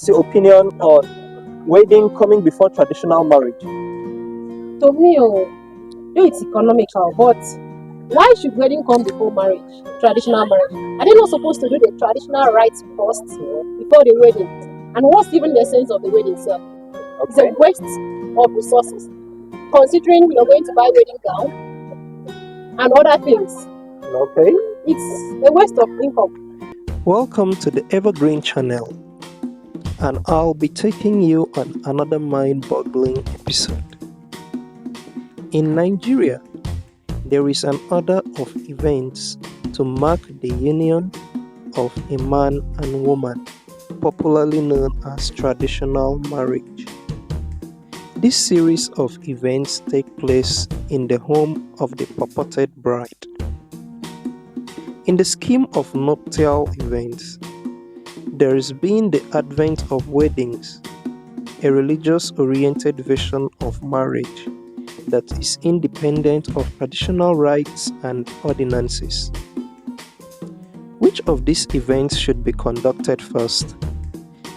What's your opinion on wedding coming before traditional marriage? To me, though it's economical, but why should wedding come before marriage, traditional marriage? Are they not supposed to do the traditional rites first before the wedding? And what's even the essence of the wedding itself? It's a waste of resources, considering you're going to buy wedding gown and other things. Okay. It's a waste of income. Welcome to the Evergreen channel, and I'll be taking you on another mind-boggling episode. In Nigeria, there is an order of events to mark the union of a man and woman, popularly known as traditional marriage. This series of events take place in the home of the purported bride. In the scheme of nuptial events, there has been the advent of weddings, a religious-oriented version of marriage that is independent of traditional rites and ordinances. Which of these events should be conducted first?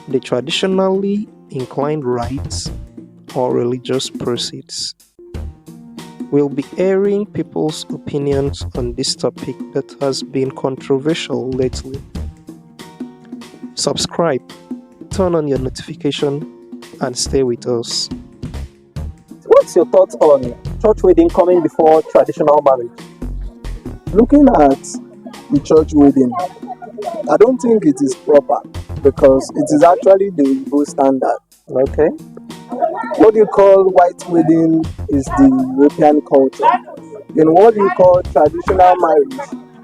The traditionally inclined rites or religious proceeds? We'll be airing people's opinions on this topic that has been controversial lately. Subscribe, turn on your notification, and stay with us. What's your thoughts on church wedding coming before traditional marriage? Looking at the church wedding, I don't think it is proper because it is actually the Igbo standard. Okay. What you call white wedding is the European culture. Then what you call traditional marriage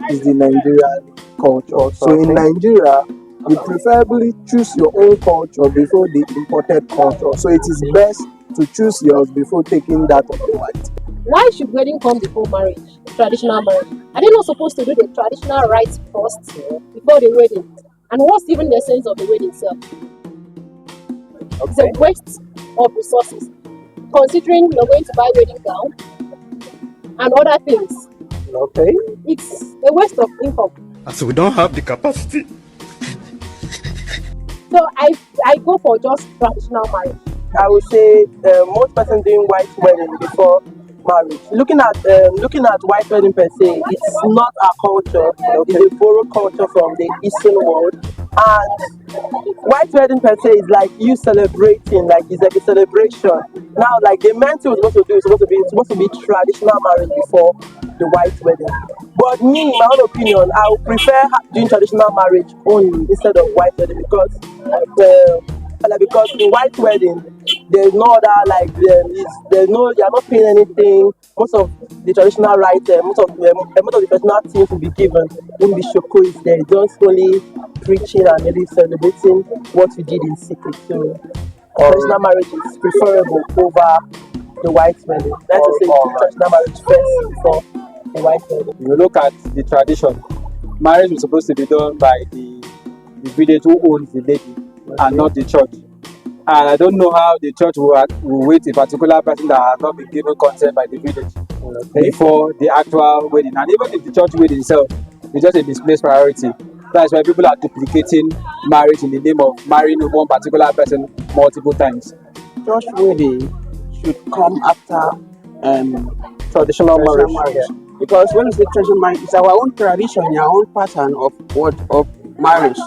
is the Nigerian culture. So in Nigeria, you preferably choose your own culture before the imported culture. So it is best to choose yours before taking that of the white. Why should wedding come before marriage, traditional marriage? Are they not supposed to do the traditional rites first before the wedding? And what's even the essence of the wedding itself? It's a waste of resources, considering you're going to buy wedding gown and other things. Okay. It's a waste of income. So we don't have the capacity. So I go for just traditional marriage. I would say most person doing white wedding before marriage. Looking at white wedding per se, it's not our culture. It's a borrowed culture from the Eastern world. And white wedding per se is like you celebrating, like it's like a celebration. Now, like the main thing we're supposed to do is supposed to be traditional marriage before the white wedding. But me, in my own opinion, I would prefer doing traditional marriage only instead of white wedding because in white wedding there's no other you're not paying anything. Most of the traditional rites, most of the traditional things will be given. Won't be shoko is there, just only preaching and maybe celebrating what we did in secret. So traditional marriage is preferable over the white wedding. Let's say traditional marriage first before the white wedding. You look at the tradition, marriage is supposed to be done by the village who owns the lady and not the church. And I don't know how the church will wait a particular person that has not been given consent by the village before the actual wedding. And even if the church wedding itself is just a misplaced priority, that's why people are duplicating marriage in the name of marrying one particular person multiple times. Church wedding should come after Traditional marriage. Yeah. Because when we say traditional marriage, it's our own tradition, our own pattern of marriage.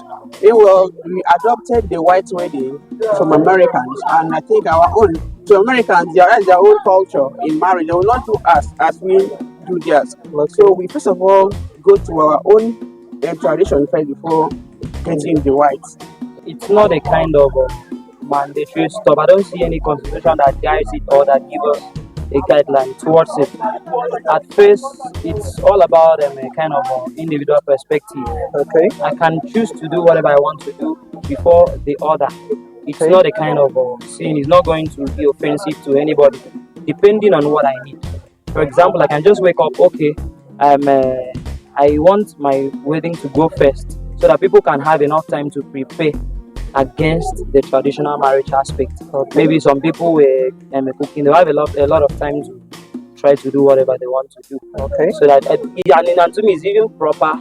We adopted the white wedding from Americans, and I think our own. So Americans, they have their own culture in marriage. They will not do us as we do theirs. So we first of all go to our own tradition first before getting the white. It's not a kind of mandatory stuff. I don't see any constitution that guides it or that gives us a guideline towards it. At first, it's all about a kind of individual perspective. Okay. I can choose to do whatever I want to do before the other. It's not a kind of sin. It's not going to be offensive to anybody, depending on what I need. For example, I can just wake up. Okay, I want my wedding to go first, so that people can have enough time to prepare against the traditional marriage aspect. Maybe some people were cooking, they have a lot of time to try to do whatever they want to do. Okay. So that and to me it's even proper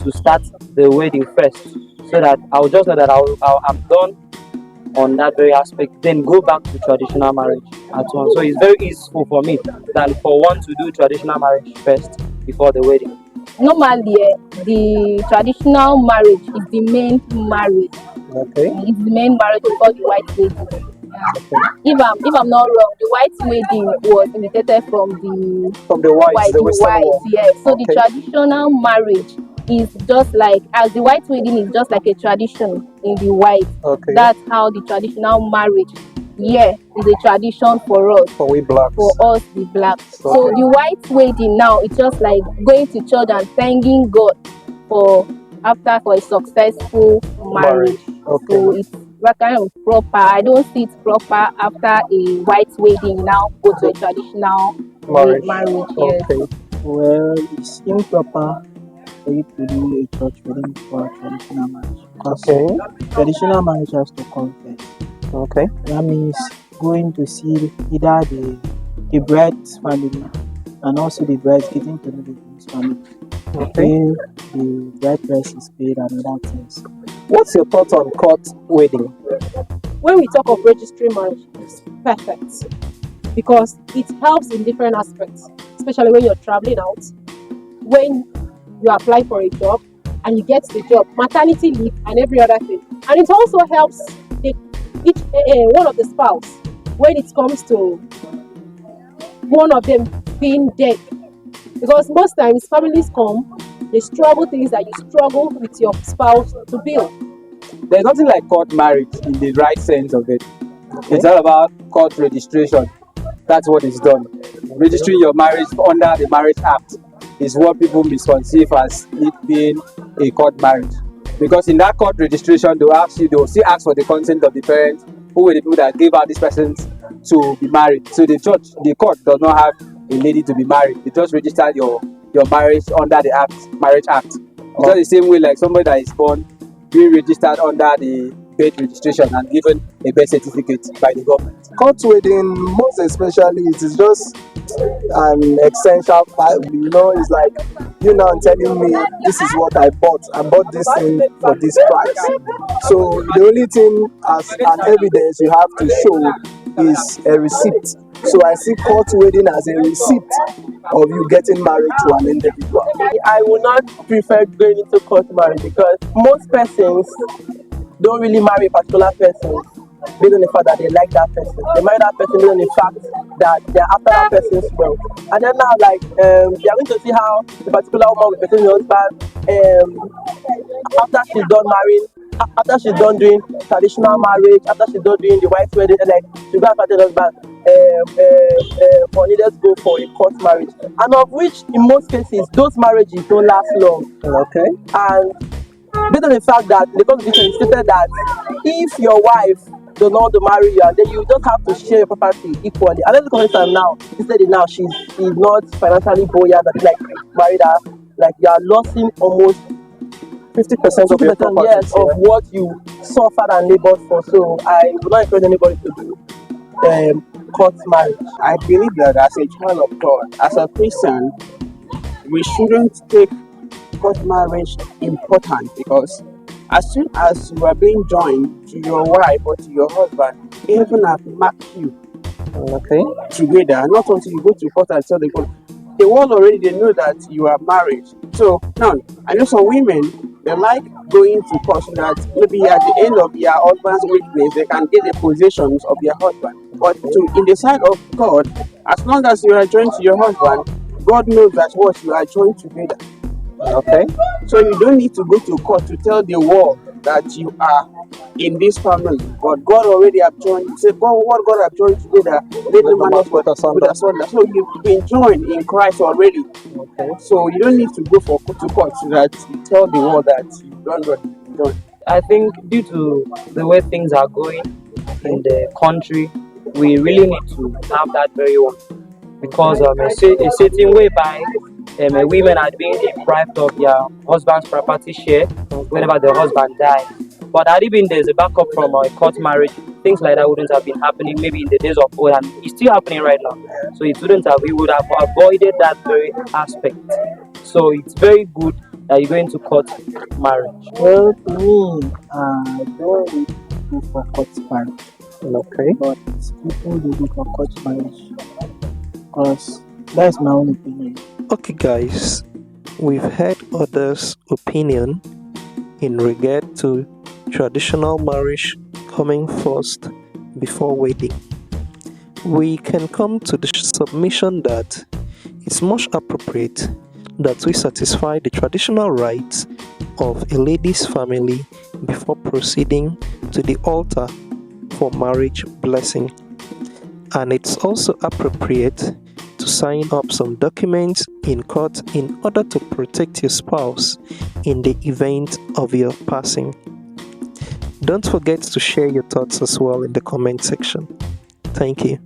to start the wedding first, so that I'll just know that I'm done on that very aspect, then go back to traditional marriage at once. So it's very easy for me than for one to do traditional marriage first before the wedding. Normally, the traditional marriage is the main marriage. Okay. It's the main marriage before the white wedding. If I'm not wrong, the white wedding was initiated from the From the whites, white, the the Western white, world. yes. So the Okay. traditional marriage is just like, as the white wedding is just like a tradition in the white. Okay. That's how the traditional marriage, yeah, is a tradition for us, For we blacks. the black. So Okay. the white wedding now, it's just like going to church and thanking God for for a successful marriage. Okay. So it's that kind of proper. I don't see it proper after a white wedding now go to a traditional marriage. Yes. Okay. Well, it's improper for you to do a church wedding before a traditional marriage because Okay. traditional marriage has to come first. Okay. That means going to see either the bride's family and also the bride's getting to know the groom's family. Okay. Then the bride price is paid and other things. What's your thoughts on court wedding? When we talk of registry marriage, it's perfect because it helps in different aspects, especially when you're traveling out, when you apply for a job and you get the job, maternity leave, and every other thing. And it also helps one of the spouse when it comes to one of them being dead. Because most times families come, they struggle things that you struggle with your spouse to build. There's nothing like court marriage in the right sense of it. Okay. It's all about court registration. That's what is done. Registering your marriage under the Marriage Act is what people misconceive as it being a court marriage. Because in that court registration, they will still ask for the consent of the parents, who were the people that gave out these persons to be married. So the court does not have a lady to be married. They just registered your marriage under the Marriage Act. It's just the same way like somebody that is born being registered under the birth registration and given a birth certificate by the government. Court wedding, most especially, it is just an essential part. It's like you now telling me this is what I bought. I bought this thing for this price. So the only thing as an evidence you have to show is a receipt. So I see court wedding as a receipt of you getting married to an individual. I will not prefer going into court marriage because most persons don't really marry a particular person based on the fact that they like that person. They marry that person based on the fact that they're after that person's wealth. And then now, like, they are going to see how the particular woman will present her husband after she's done marrying, after she's done doing traditional marriage, after she's done doing the white wedding, and like she's going to find her husband. Money, let's go for a court marriage, and of which in most cases those marriages don't last long. Okay. And based on the fact that the constitution stated that if your wife does not want to marry you, and then you just have to share your property equally. And let's look at it now. Instead, now she's not financially buoyant, that like married her, like you are losing almost 50% of your 50%, property. yes, of what you suffered and labored for. So I would not encourage anybody to do court marriage. I believe that as a child of God, as a Christian, we shouldn't take court marriage important because as soon as you are being joined to your wife or to your husband, heaven has marked you Okay. together. Not until you go to court and tell the world already they know that you are married. So now I know some women they like going to court so that maybe at the end of their husband's weakness they can get the possessions of their husband. But in the sight of God, as long as you are joined to your husband, God knows that what you are joined together. Okay. So you don't need to go to court to tell the world that you are in this family. But God already have joined. He said, God, what God have joined together, let no man else put asunder. So you've been joined in Christ already. Okay. So you don't need to go to court so that you tell the world that you've done what you've done. I think due to the way things are going in the country, we really need to have that very one because a certain whereby women are being deprived of their husband's property share whenever the husband dies. But had it been there's a backup from a court marriage, things like that wouldn't have been happening maybe in the days of old, and it's still happening right now. So we would have avoided that very aspect. So it's very good that you're going to court marriage. Well, to me, I don't go for court marriage. Okay. But people do go for court marriage because that's my own opinion. Okay, guys, we've heard others' opinion in regard to traditional marriage coming first before wedding. We can come to the submission that it's much appropriate that we satisfy the traditional rights of a lady's family before proceeding to the altar for marriage blessing. And it's also appropriate to sign up some documents in court in order to protect your spouse in the event of your passing. Don't forget to share your thoughts as well in the comment section. Thank you.